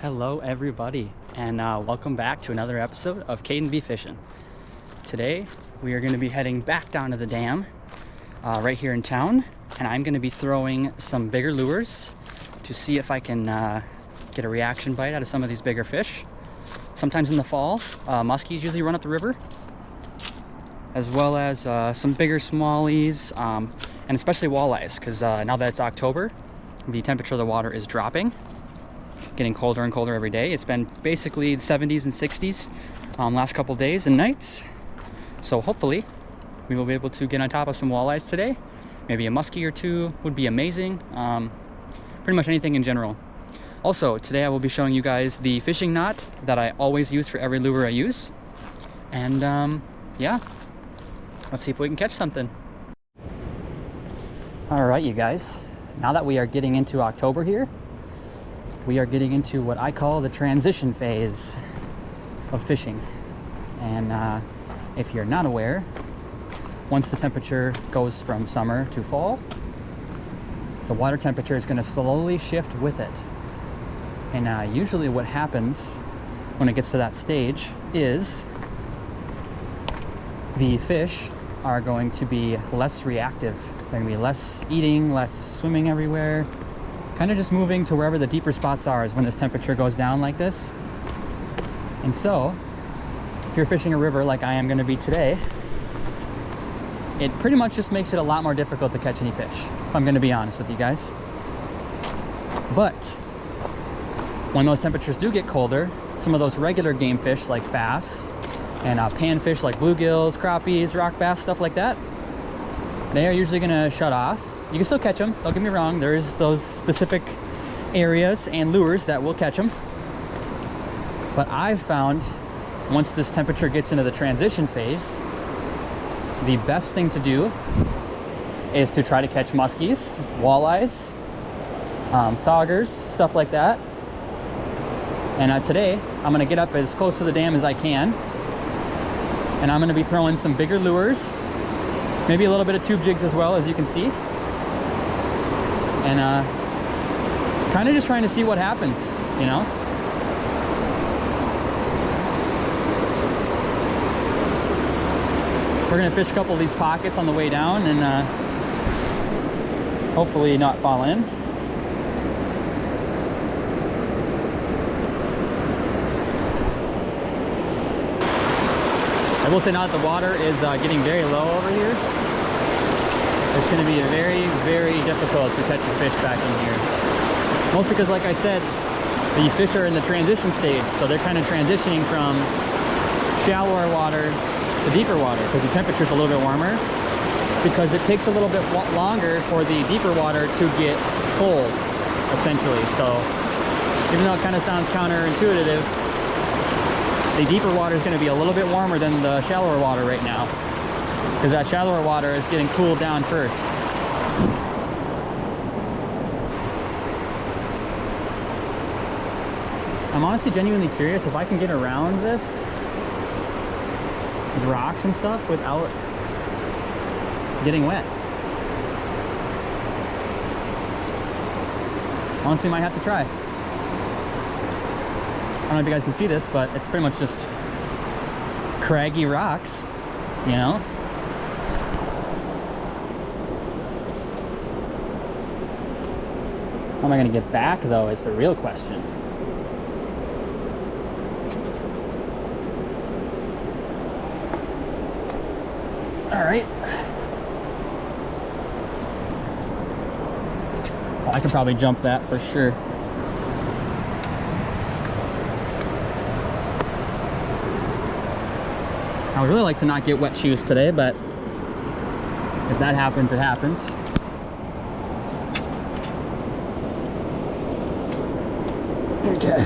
Hello everybody, and welcome back to another episode of Caden B Fishing. Today we are going to be heading back down to the dam right here in town, and I'm going to be throwing some bigger lures to see if I can get a reaction bite out of some of these bigger fish. Sometimes in the fall, muskies usually run up the river, as well as some bigger smallies, and especially walleyes, because now that it's October, the temperature of the water is dropping, getting colder and colder every day. It's been basically the 70s and 60s last couple days and nights. So hopefully we will be able to get on top of some walleyes today. Maybe a muskie or two would be amazing. Pretty much anything in general. Also, today I will be showing you guys the fishing knot that I always use for every lure I use. And yeah, let's see if we can catch something. All right, you guys, now that we are getting into October here, we are getting into what I call the transition phase of fishing. And if you're not aware, once the temperature goes from summer to fall, the water temperature is going to slowly shift with it. And usually what happens when it gets to that stage is the fish are going to be less reactive. They're going to be less eating, less swimming everywhere, kind of just moving to wherever the deeper spots are is when this temperature goes down like this. And so if you're fishing a river like I am going to be today, it pretty much just makes it a lot more difficult to catch any fish, if I'm going to be honest with you guys. But when those temperatures do get colder, some of those regular game fish like bass and panfish like bluegills, crappies, rock bass, stuff like that, they are usually going to shut off. You can still catch them, don't get me wrong. There's those specific areas and lures that will catch them. But I've found once this temperature gets into the transition phase, the best thing to do is to try to catch muskies, walleyes, saugers, stuff like that. And today I'm gonna get up as close to the dam as I can, and I'm gonna be throwing some bigger lures, maybe a little bit of tube jigs as well, as you can see. And kind of just trying to see what happens, you know. We're gonna fish a couple of these pockets on the way down and hopefully not fall in. I will say now that the water is getting very low over here, it's going to be very, very difficult to catch a fish back in here. Mostly because, like I said, the fish are in the transition stage, so they're kind of transitioning from shallower water to deeper water because the temperature is a little bit warmer, because it takes a little bit longer for the deeper water to get cold, essentially. So even though it kind of sounds counterintuitive, the deeper water is going to be a little bit warmer than the shallower water right now, because that shallower water is getting cooled down first. I'm honestly genuinely curious if I can get around these rocks and stuff without getting wet. Honestly, might have to try. I don't know if you guys can see this, but it's pretty much just craggy rocks, you know? How am I going to get back, though, is the real question. All right. Well, I could probably jump that for sure. I would really like to not get wet shoes today, but if that happens, it happens. Okay.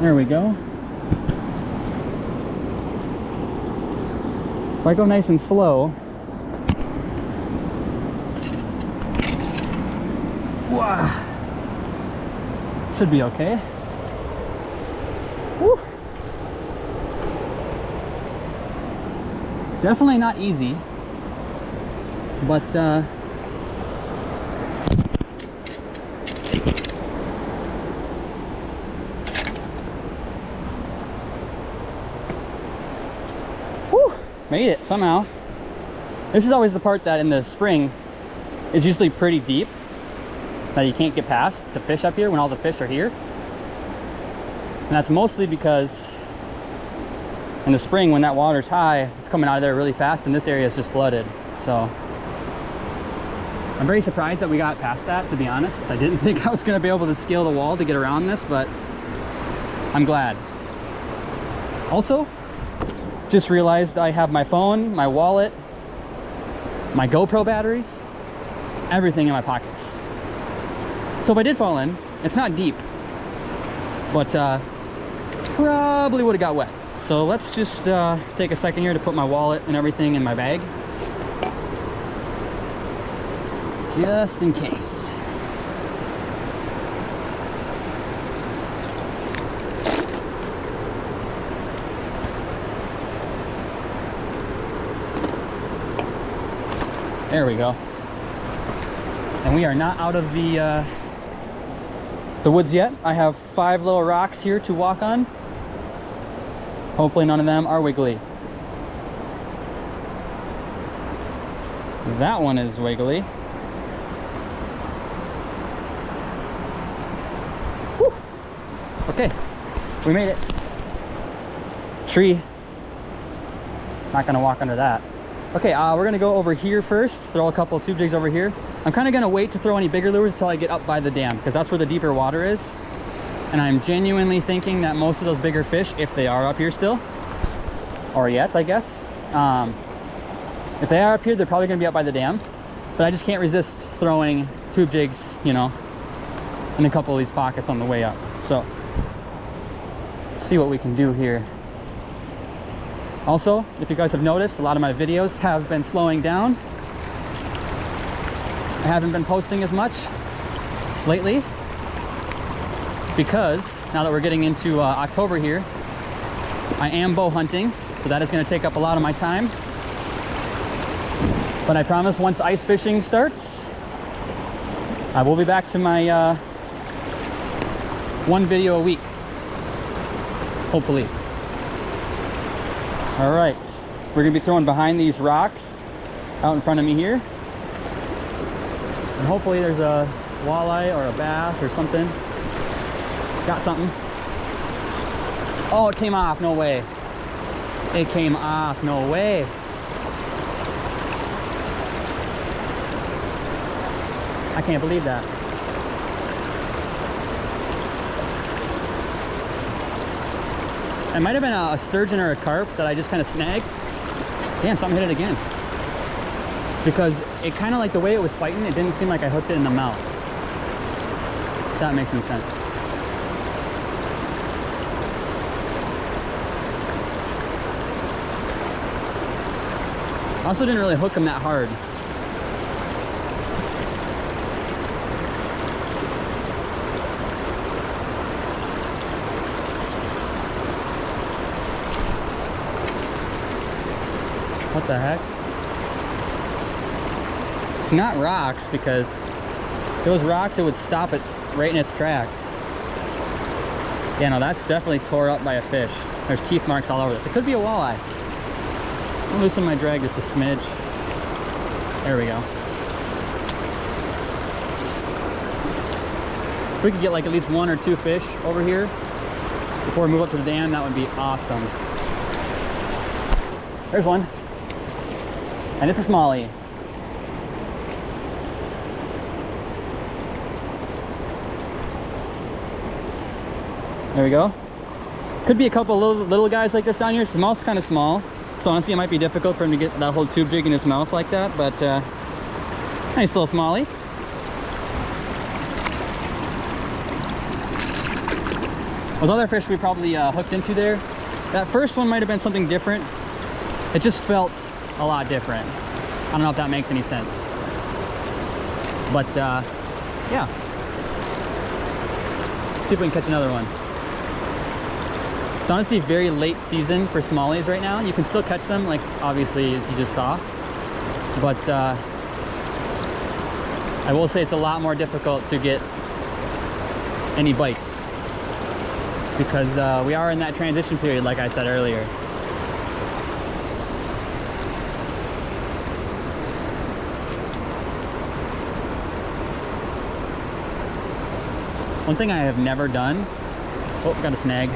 There we go. If I go nice and slow, should be okay. Woo. Definitely not easy, but Made it somehow. This is always the part that in the spring is usually pretty deep that you can't get past to fish up here when all the fish are here. And that's mostly because in the spring when that water's high, it's coming out of there really fast and this area is just flooded. So I'm very surprised that we got past that, to be honest. I didn't think I was going to be able to scale the wall to get around this, but I'm glad. Also, just realized I have my phone, my wallet, my GoPro batteries, everything in my pockets. So if I did fall in, it's not deep, but probably would have got wet. So let's just take a second here to put my wallet and everything in my bag, just in case. There we go. And we are not out of the woods yet. I have 5 little rocks here to walk on. Hopefully none of them are wiggly. That one is wiggly. Whew. Okay, we made it. Tree. Not gonna walk under that. Okay, we're gonna go over here first, throw a couple of tube jigs over here. I'm kind of gonna wait to throw any bigger lures until I get up by the dam, because that's where the deeper water is. And I'm genuinely thinking that most of those bigger fish, if they are up here still, or yet, I guess, if they are up here, they're probably gonna be up by the dam. But I just can't resist throwing tube jigs, you know, in a couple of these pockets on the way up. So, let's see what we can do here. Also, if you guys have noticed, a lot of my videos have been slowing down. I haven't been posting as much lately because now that we're getting into October here, I am bow hunting, so that is going to take up a lot of my time. But I promise once ice fishing starts, I will be back to my 1 video a week, hopefully. All right, we're gonna be throwing behind these rocks out in front of me here. And hopefully there's a walleye or a bass or something. Got something. Oh, it came off, no way. It came off, no way. I can't believe that. It might have been a sturgeon or a carp that I just kind of snagged. Damn, something hit it again. Because it kind of like the way it was fighting, it didn't seem like I hooked it in the mouth. If that makes any sense. I also didn't really hook him that hard. What the heck? It's not rocks, because if it was rocks, it would stop it right in its tracks. Yeah, no, that's definitely tore up by a fish. There's teeth marks all over this. It could be a walleye. I'll loosen my drag just a smidge. There we go. If we could get like at least 1 or 2 fish over here before we move up to the dam, that would be awesome. There's one. And it's a smallie. There we go. Could be a couple little guys like this down here. His mouth's kind of small, so honestly it might be difficult for him to get that whole tube jig in his mouth like that, but nice little smallie. Those other fish we probably hooked into there, that first one might have been something different. It just felt a lot different. I don't know if that makes any sense. But yeah. See if we can catch another one. It's honestly very late season for smallies right now. You can still catch them, like obviously as you just saw. But I will say it's a lot more difficult to get any bites because we are in that transition period, like I said earlier. One thing I have never done, oh, got a snag.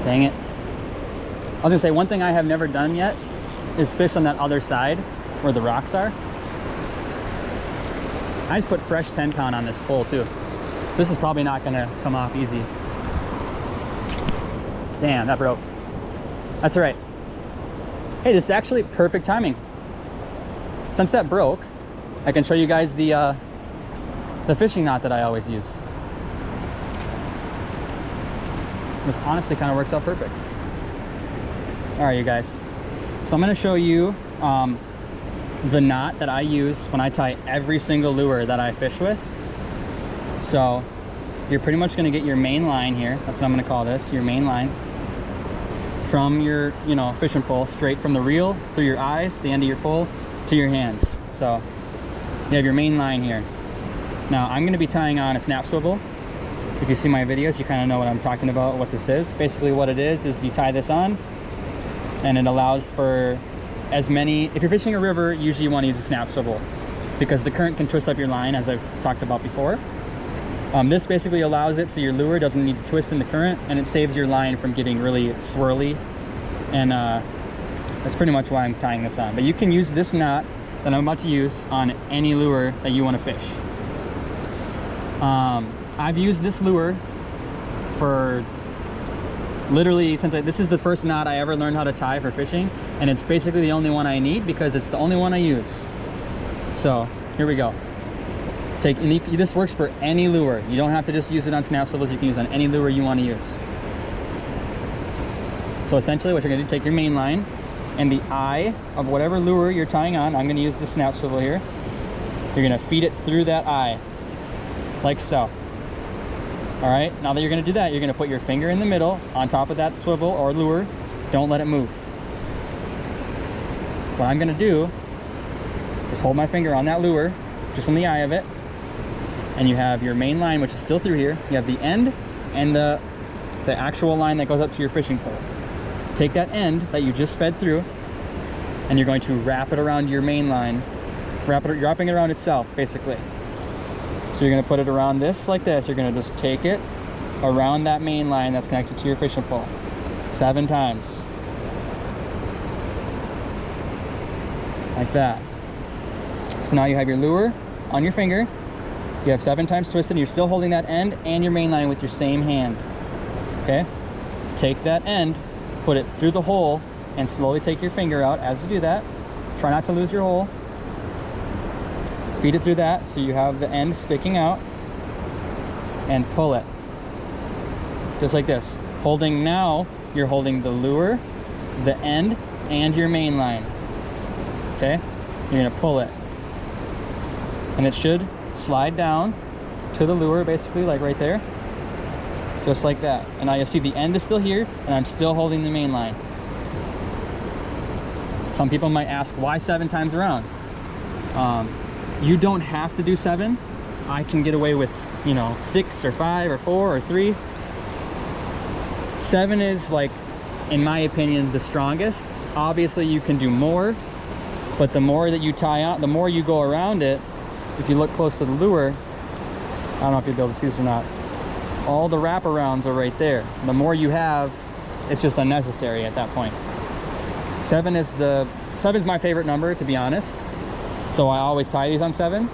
Dang it. I was gonna say, one thing I have never done yet is fish on that other side where the rocks are. I just put fresh 10 pound on this pole too. So this is probably not gonna come off easy. Damn, that broke. That's all right. Hey, this is actually perfect timing. Since that broke, I can show you guys the fishing knot that I always use. This honestly kind of works out perfect. All right, you guys. So I'm gonna show you the knot that I use when I tie every single lure that I fish with. So you're pretty much gonna get your main line here. That's what I'm gonna call this, your main line. From your, fishing pole, straight from the reel, through your eyes, the end of your pole, to your hands. So you have your main line here. Now I'm gonna be tying on a snap swivel. If you see my videos, you kind of know what I'm talking about, what this is. Basically what it is you tie this on, and it allows for as many, if you're fishing a river, usually you want to use a snap swivel because the current can twist up your line, as I've talked about before. This basically allows it so your lure doesn't need to twist in the current, and it saves your line from getting really swirly. And that's pretty much why I'm tying this on. But you can use this knot that I'm about to use on any lure that you want to fish. I've used this lure for literally since this is the first knot I ever learned how to tie for fishing, and it's basically the only one I need because it's the only one I use. So here we go. This works for any lure. You don't have to just use it on snap swivels. You can use it on any lure you want to use. So essentially what you're going to do, take your main line and the eye of whatever lure you're tying on. I'm going to use the snap swivel here. You're going to feed it through that eye like so. All right, now that you're going to do that, you're going to put your finger in the middle on top of that swivel or lure. Don't let it move. What I'm going to do is hold my finger on that lure, just on the eye of it, and you have your main line, which is still through here. You have the end and the actual line that goes up to your fishing pole. Take that end that you just fed through, and you're going to wrap it around your main line. You're wrapping it around itself, basically. So you're going to put it around this like this. You're going to just take it around that main line that's connected to your fishing pole 7 times. Like that. So now you have your lure on your finger. You have 7 times twisted, and you're still holding that end and your main line with your same hand. Okay? Take that end, put it through the hole, and slowly take your finger out as you do that. Try not to lose your hole. Feed it through that so you have the end sticking out, and pull it. Just like this. Now you're holding the lure, the end, and your main line. Okay? You're gonna pull it. And it should slide down to the lure, basically, like right there. Just like that. And now you'll see the end is still here, and I'm still holding the main line. Some people might ask, why 7 times around? You don't have to do 7. I can get away with, 6 or 5 or 4 or 3. 7 is, like, in my opinion, the strongest. Obviously, you can do more, but the more that you tie on, the more you go around it. If you look close to the lure, I don't know if you'll be able to see this or not, all the wraparounds are right there. The more you have, it's just unnecessary at that point. 7 is my favorite number, to be honest. So I always tie these on 7.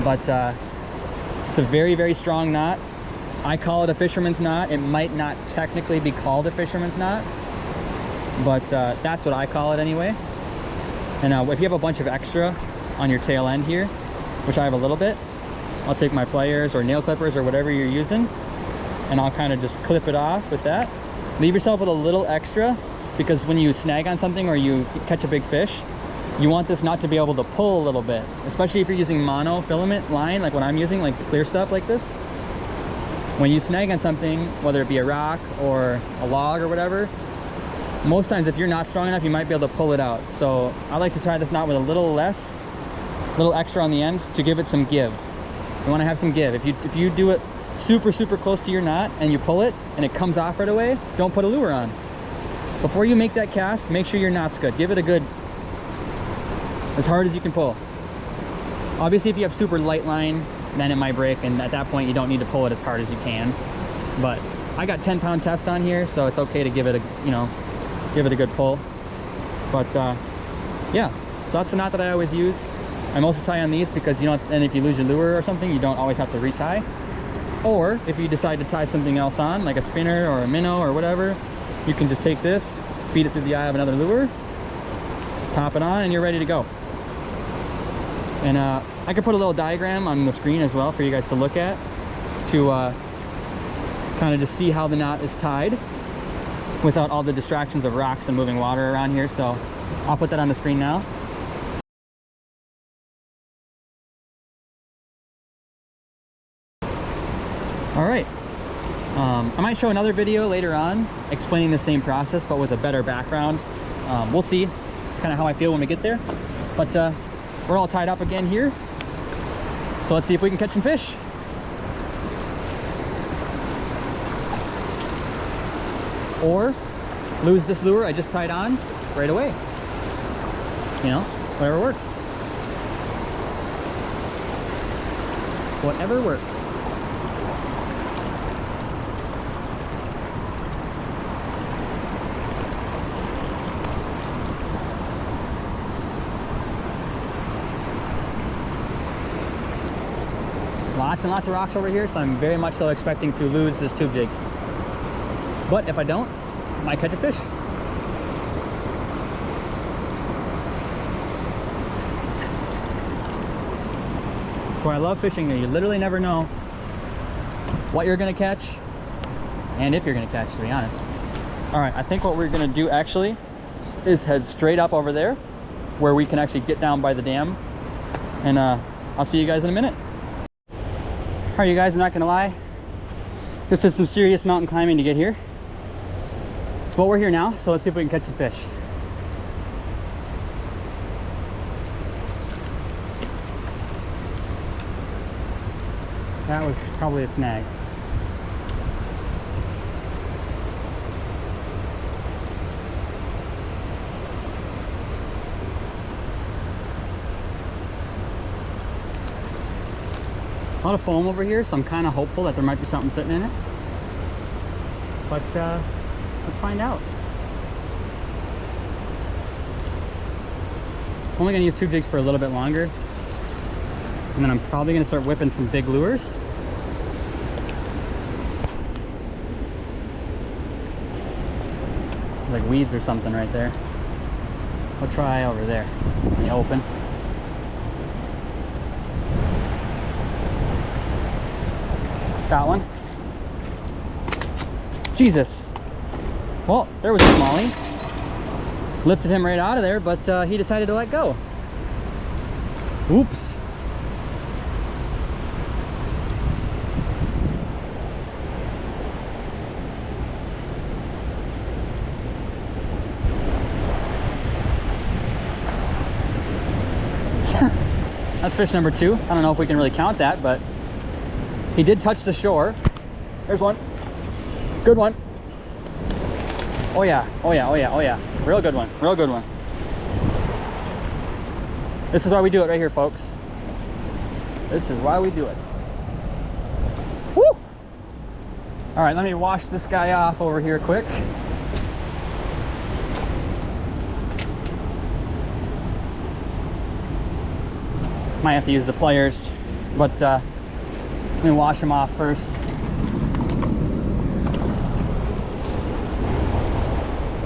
But it's a very, very strong knot. I call it a fisherman's knot. It might not technically be called a fisherman's knot, but that's what I call it anyway. And if you have a bunch of extra on your tail end here, which I have a little bit, I'll take my pliers or nail clippers or whatever you're using, and I'll kind of just clip it off with that. Leave yourself with a little extra, because when you snag on something or you catch a big fish, you want this knot to be able to pull a little bit, especially if you're using mono filament line like what I'm using, like the clear stuff like this. When you snag on something, whether it be a rock or a log or whatever, most times if you're not strong enough, you might be able to pull it out. So I like to tie this knot with a little extra on the end to give it some give. You want to have some give. If you do it super, super close to your knot and you pull it and it comes off right away, don't put a lure on. Before you make that cast, make sure your knot's good. Give it a good, as hard as you can pull. Obviously, if you have super light line, then it might break, and at that point you don't need to pull it as hard as you can. But I got 10-pound test on here, so it's okay to give it a, you know, give it a good pull. But yeah, so that's the knot that I always use. I mostly tie on these because you don't, and if you lose your lure or something, you don't always have to retie. Or if you decide to tie something else on, like a spinner or a minnow or whatever, you can just take this, feed it through the eye of another lure, pop it on, and you're ready to go. And I could put a little diagram on the screen as well for you guys to look at, to kind of just see how the knot is tied without all the distractions of rocks and moving water around here. So I'll put that on the screen now. All right, I might show another video later on explaining the same process but with a better background. We'll see kind of how I feel when we get there. But we're all tied up again here, so let's see if we can catch some fish. Or lose this lure I just tied on right away. You know, whatever works. Whatever works. Lots and lots of rocks over here, so I'm very much so expecting to lose this tube jig. But if I don't, I might catch a fish. That's why I love fishing. You literally never know what you're gonna catch and if you're gonna catch, to be honest. All right, I think what we're gonna do actually is head straight up over there where we can actually get down by the dam. And I'll see you guys in a minute. All right, you guys, I'm not gonna lie. This is some serious mountain climbing to get here. But we're here now, so let's see if we can catch some fish. That was probably a snag. A lot of foam over here, so I'm kind of hopeful that there might be something sitting in it. But let's find out. I'm only gonna use tube jigs for a little bit longer, and then I'm probably gonna start whipping some big lures. Like weeds or something right there. I'll try over there in the open. Got one. Jesus. Well, there was a smallie. Lifted him right out of there, but he decided to let go. Oops. That's fish number 2. I don't know if we can really count that, but he did touch the shore. There's one. Good one. Oh yeah, oh yeah, oh yeah, oh yeah. Real good one, real good one. This is why we do it right here, folks. This is why we do it. Woo! All right, let me wash this guy off over here quick. Might have to use the pliers, but let me wash them off first.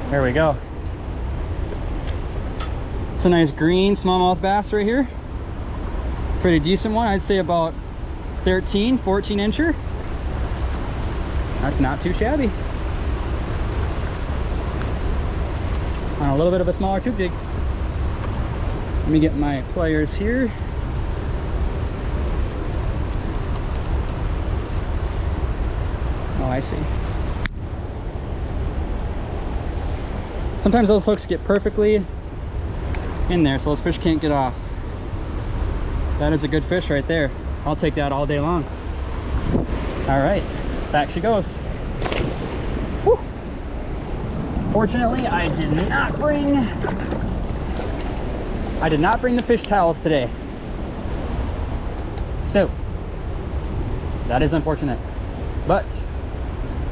There we go. It's a nice green smallmouth bass right here. Pretty decent one. I'd say about 13, 14 incher. That's not too shabby. On a little bit of a smaller tube jig. Let me get my pliers here. Oh, I see. Sometimes those hooks get perfectly in there, so those fish can't get off. That is a good fish right there. I'll take that all day long. All right, back she goes. Woo. Fortunately, I did not bring the fish towels today. So That is unfortunate. But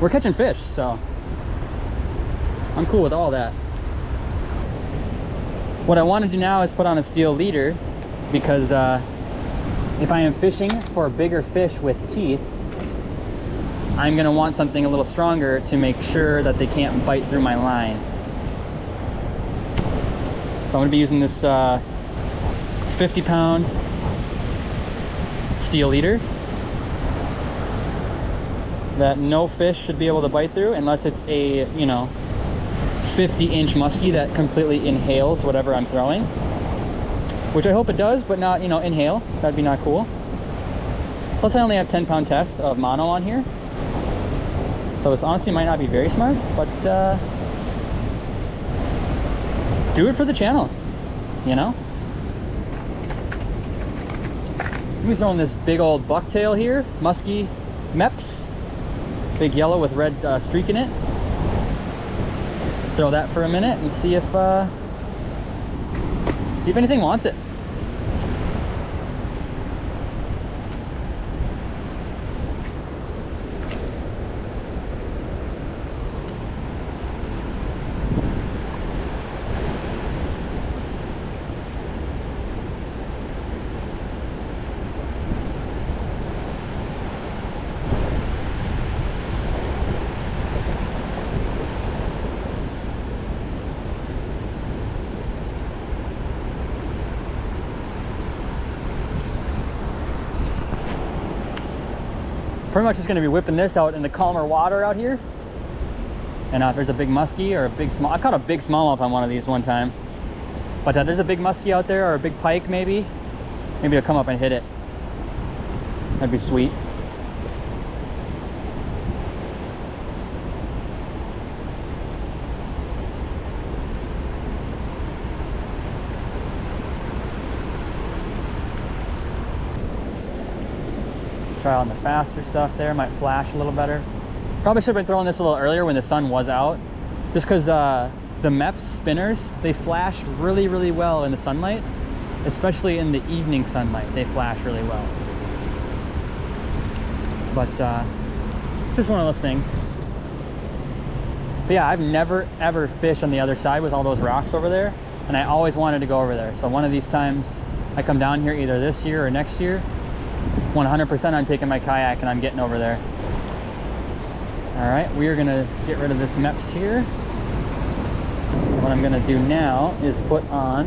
we're catching fish, so I'm cool with all that. What I want to do now is put on a steel leader, because if I am fishing for bigger fish with teeth, I'm going to want something a little stronger to make sure that they can't bite through my line. So I'm going to be using this 50-pound steel leader that no fish should be able to bite through, unless it's a, you know, 50-inch muskie that completely inhales whatever I'm throwing, which I hope it does, but not, you know, inhale. That'd be not cool. Plus I only have 10-pound test of mono on here, so this honestly might not be very smart, but do it for the channel, you know. I'm throwing this big old bucktail here, muskie Mepps, big yellow with red streak in it. Throw that for a minute and see if anything wants it. Pretty much just going to be whipping this out in the calmer water out here. And if there's a big muskie or a big small, I've caught a big smallmouth on one of these one time. But there's a big muskie out there, or a big pike maybe. Maybe I'll come up and hit it. That'd be sweet. Try on the faster stuff there, might flash a little better. Probably should have been throwing this a little earlier when the sun was out, just because the Mepps spinners, they flash really, really well in the sunlight, especially in the evening sunlight. They flash really well. But just one of those things. But yeah, I've never ever fished on the other side with all those rocks over there, and I always wanted to go over there. So one of these times I come down here, either this year or next year, 100% I'm taking my kayak and I'm getting over there. All right, we are gonna get rid of this Mepps here. What I'm gonna do now is put on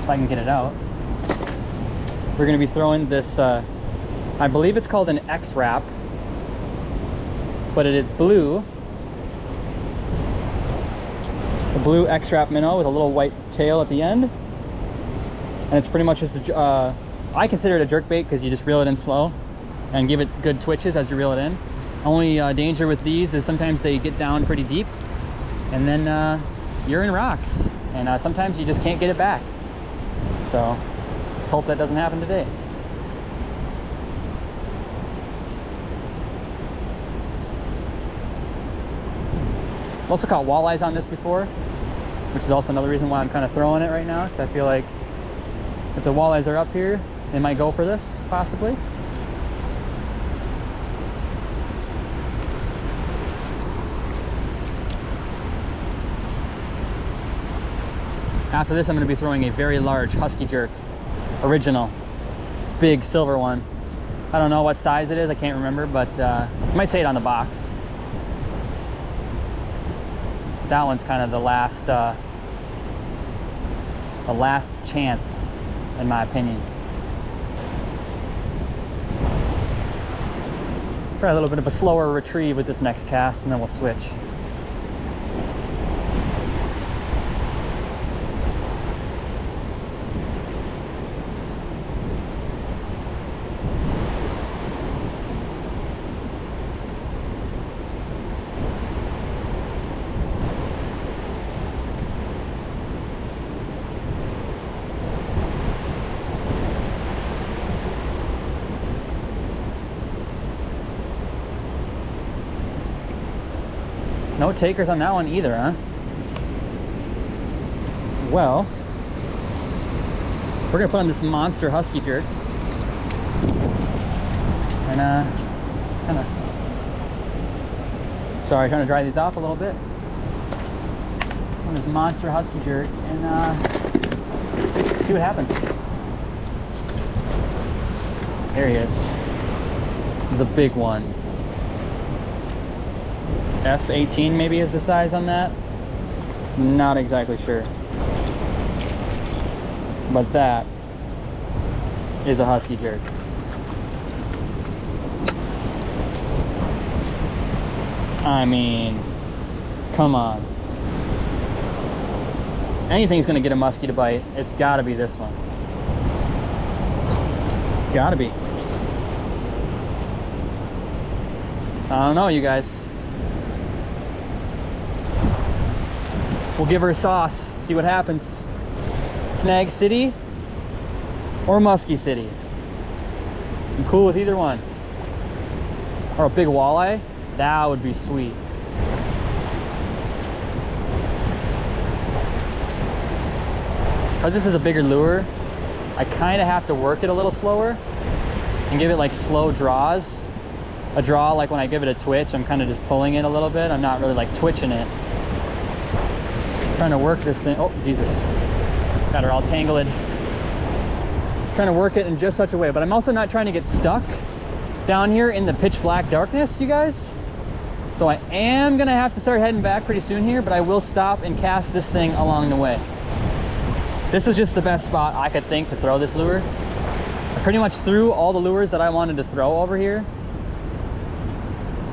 if I can get it out. We're gonna be throwing this, I believe it's called an X-Wrap, but it is blue. A blue X-Wrap minnow with a little white tail at the end. And it's pretty much just a, I consider it a jerkbait because you just reel it in slow and give it good twitches as you reel it in. Only danger with these is sometimes they get down pretty deep and then you're in rocks, and sometimes you just can't get it back. So let's hope that doesn't happen today. I've also caught walleyes on this before, which is also another reason why I'm kind of throwing it right now, because I feel like if the walleyes are up here, they might go for this, possibly. After this, I'm going to be throwing a very large Husky Jerk, original, big silver one. I don't know what size it is, I can't remember, but you might say it on the box. That one's kind of the last chance, in my opinion. Try a little bit of a slower retrieve with this next cast, and then we'll switch. No takers on that one either, huh? Well, We're gonna put on this monster husky jerk. And kind of, sorry, trying to dry these off a little bit. On this monster husky jerk and see what happens. There he is. The big one. F18 maybe is the size on that. Not exactly sure. But that is a husky jerk. I mean, come on. Anything's gonna get a muskie to bite. It's gotta be this one. It's gotta be. I don't know, you guys. We'll give her a sauce, see what happens. Snag City or Muskie City. I'm cool with either one. Or a big walleye, that would be sweet. Because this is a bigger lure, I kind of have to work it a little slower and give it like slow draws. A draw like when I give it a twitch, I'm kind of just pulling it a little bit. I'm not really like twitching it. Trying to work this thing. Oh, Jesus. Got her all tangled. Trying to work it in just such a way, but I'm also not trying to get stuck down here in the pitch black darkness, you guys. So I am gonna have to start heading back pretty soon here, but I will stop and cast this thing along the way. This was just the best spot I could think to throw this lure. I pretty much threw all the lures that I wanted to throw over here.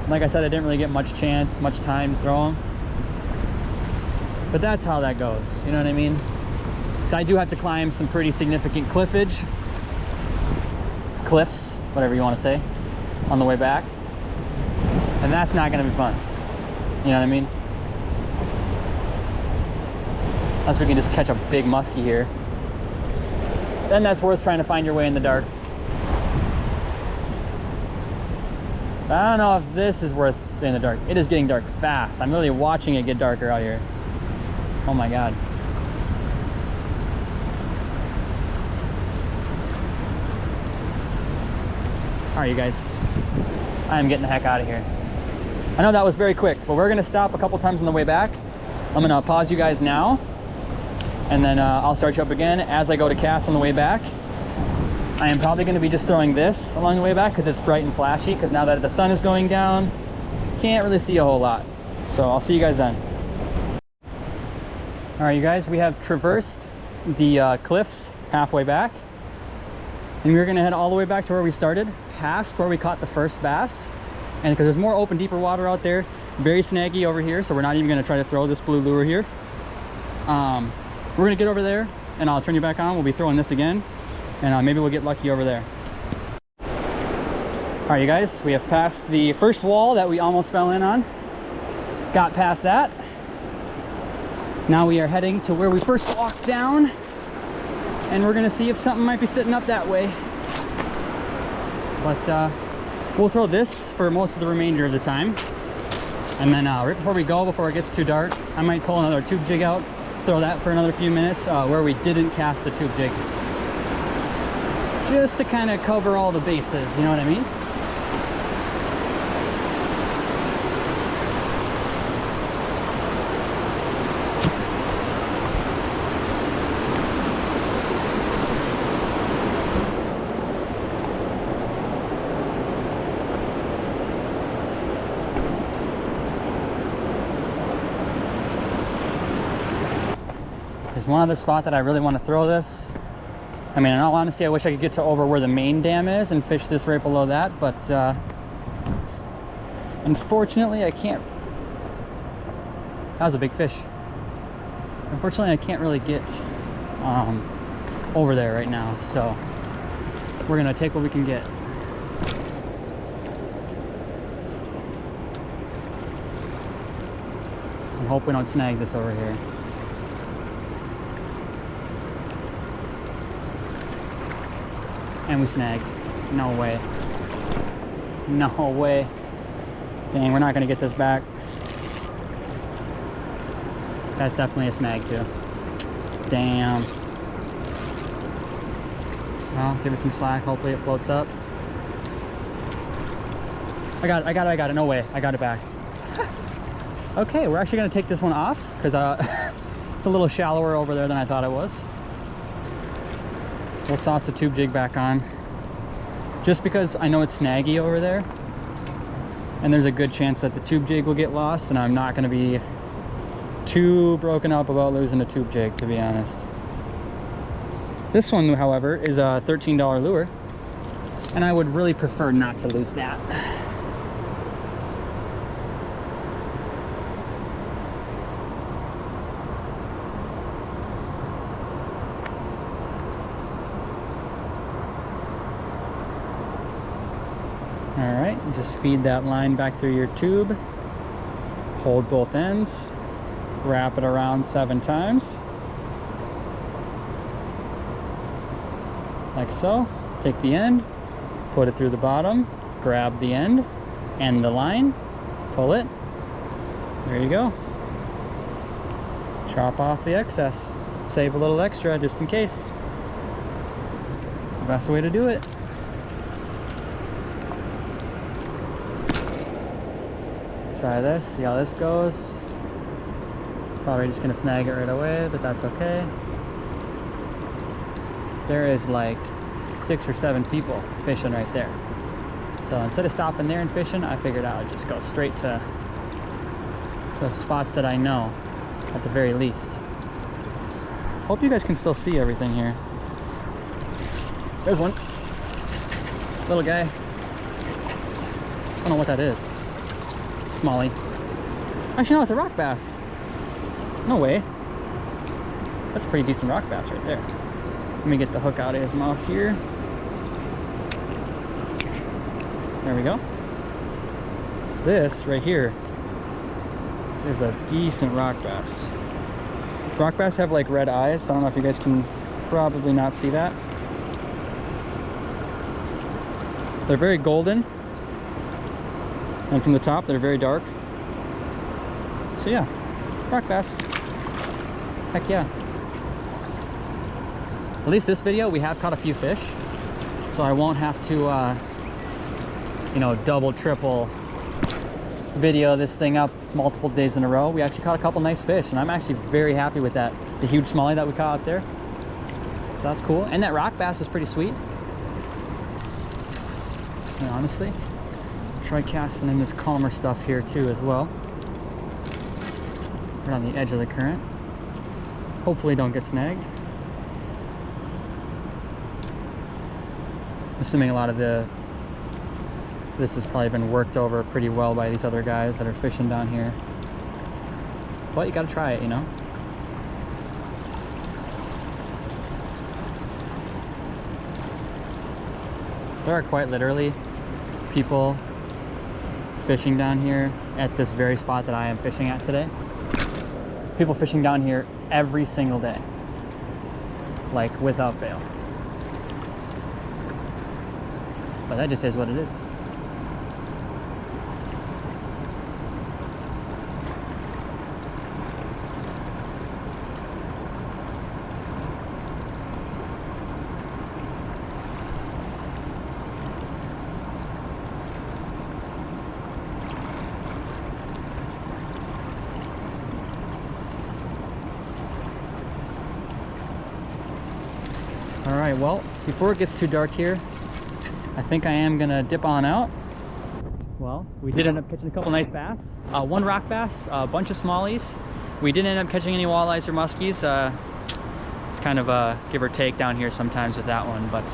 Like I said, I didn't really get much time to throw them. But that's how that goes, you know what I mean? So I do have to climb some pretty significant cliffs, whatever you want to say, on the way back. And that's not gonna be fun. You know what I mean? Unless we can just catch a big muskie here. Then that's worth trying to find your way in the dark. But I don't know if this is worth staying in the dark. It is getting dark fast. I'm really watching it get darker out here. Oh my God. All right, you guys. I am getting the heck out of here. I know that was very quick, but we're gonna stop a couple times on the way back. I'm gonna pause you guys now, and then I'll start you up again as I go to cast on the way back. I am probably gonna be just throwing this along the way back because it's bright and flashy, because now that the sun is going down, can't really see a whole lot. So I'll see you guys then. All right, you guys, we have traversed the cliffs halfway back, and we're gonna head all the way back to where we started, past where we caught the first bass. And because there's more open, deeper water out there, very snaggy over here, so we're not even gonna try to throw this blue lure here. We're gonna get over there, and I'll turn you back on. We'll be throwing this again, and maybe we'll get lucky over there. All right, you guys, we have passed the first wall that we almost fell in on. Got past that. Now we are heading to where we first walked down, and we're gonna see if something might be sitting up that way. But we'll throw this for most of the remainder of the time. And then right before we go, before it gets too dark, I might pull another tube jig out, throw that for another few minutes where we didn't cast the tube jig. Just to kind of cover all the bases, you know what I mean? There's one other spot that I really want to throw this. I mean, in all honesty, I wish I could get to over where the main dam is and fish this right below that, but unfortunately I can't. That was a big fish. Unfortunately, I can't really get over there right now, so we're gonna take what we can get. I hope we don't snag this over here. And we snagged. No way. No way. Dang, we're not gonna get this back. That's definitely a snag too. Damn. Well, give it some slack. Hopefully it floats up. I got it. No way. I got it back. Okay, we're actually gonna take this one off because it's a little shallower over there than I thought it was. We'll sauce the tube jig back on. Just because I know it's snaggy over there. And there's a good chance that the tube jig will get lost, and I'm not gonna be too broken up about losing a tube jig, to be honest. This one, however, is a $13 lure, and I would really prefer not to lose that. All right, just feed that line back through your tube, hold both ends, wrap it around 7 times, like so. Take the end, put it through the bottom, grab the end and the line, pull it, there you go. Chop off the excess, save a little extra just in case. It's the best way to do it. Try this, see how this goes. Probably just gonna snag it right away, but that's okay. There is like 6 or 7 people fishing right there. So instead of stopping there and fishing, I figured I would just go straight to the spots that I know, at the very least. Hope you guys can still see everything here. There's one. Little guy. I don't know what that is. Smallie. Actually, no, it's a rock bass. No way. That's a pretty decent rock bass right there. Let me get the hook out of his mouth here. There we go. This right here is a decent rock bass. Rock bass have like red eyes. I don't know if you guys can probably not see that. They're very golden. And from the top, they're very dark. So yeah, rock bass. Heck yeah. At least this video, we have caught a few fish. So I won't have to, you know, double, triple video this thing up multiple days in a row. We actually caught a couple nice fish, and I'm actually very happy with that. The huge smallie that we caught out there. So that's cool. And that rock bass is pretty sweet. And honestly, try casting in this calmer stuff here too as well. Right on the edge of the current. Hopefully don't get snagged. Assuming a lot of this has probably been worked over pretty well by these other guys that are fishing down here. But you gotta try it, you know? There are quite literally people fishing down here at this very spot that I am fishing at today. People fishing down here every single day, like without fail. But that just is what it is. All right, well, before it gets too dark here, I think I am gonna dip on out. Well, we did end up catching a couple nice bass. One rock bass, a bunch of smallies. We didn't end up catching any walleyes or muskies. It's kind of a give or take down here sometimes with that one, but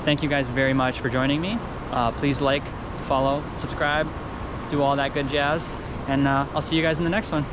thank you guys very much for joining me. Please like, follow, subscribe, do all that good jazz, and I'll see you guys in the next one.